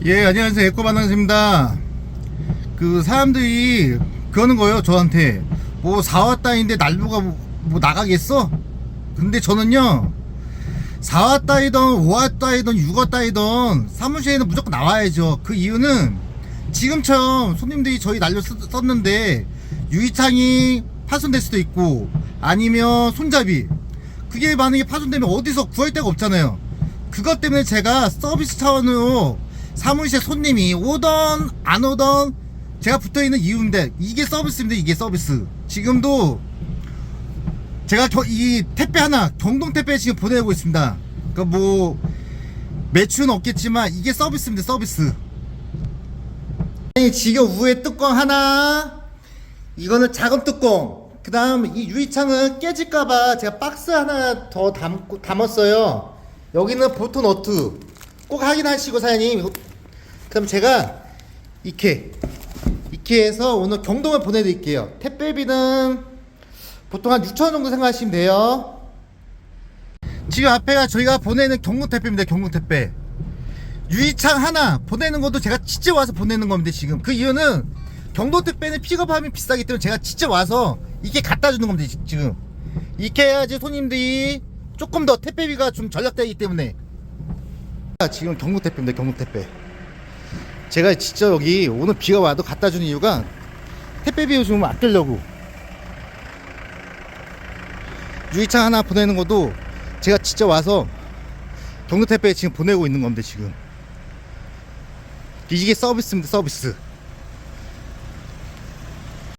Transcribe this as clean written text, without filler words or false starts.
예, 안녕하세요. 에코바나나입니다. 그 사람들이 그러는 거예요. 저한테 뭐 4화 따위인데 난로가 뭐 나가겠어? 근데 저는요, 4화 따위든 5화 따위든 6화 따위든 사무실에는 무조건 나와야죠. 그 이유는 지금처럼 손님들이 저희 난로 썼는데 유리창이 파손될 수도 있고 아니면 손잡이, 그게 만약에 파손되면 어디서 구할 데가 없잖아요. 그것 때문에 제가 서비스 차원으로 사무실 손님이 오던 안 오던 제가 붙어있는 이유인데, 이게 서비스인데, 이게 서비스. 지금도 제가 이 택배 하나 경동 택배 지금 보내고 있습니다. 그러니까 뭐 매출은 없겠지만 이게 서비스입니다. 서비스. 지금 위에 뚜껑 하나, 이거는 작은 뚜껑, 그 다음 이 유리창은 깨질까봐 제가 박스 하나 더 담았어요. 여기는 보트 너트 꼭 확인하시고 사장님. 그럼 제가 이케에서 오늘 경동을 보내드릴게요. 택배비는 보통 한 6,000원 정도 생각하시면 돼요. 지금 앞에가 저희가 보내는 경동 택배입니다. 경동 택배. 유리창 하나 보내는 것도 제가 직접 와서 보내는 겁니다. 지금 그 이유는 경동 택배는 픽업하면 비싸기 때문에 제가 직접 와서 이게 갖다 주는 겁니다. 지금 이렇게 해야지 손님들이 조금 더 택배비가 좀 절약되기 때문에. 지금 경동 택배입니다. 경동 택배. 제가 진짜 여기 오늘 비가 와도 갖다 주는 이유가 택배비 좀 아끼려고. 유리창 하나 보내는 것도 제가 진짜 와서 경동 택배에 지금 보내고 있는 겁니다. 지금 이게 서비스입니다. 서비스.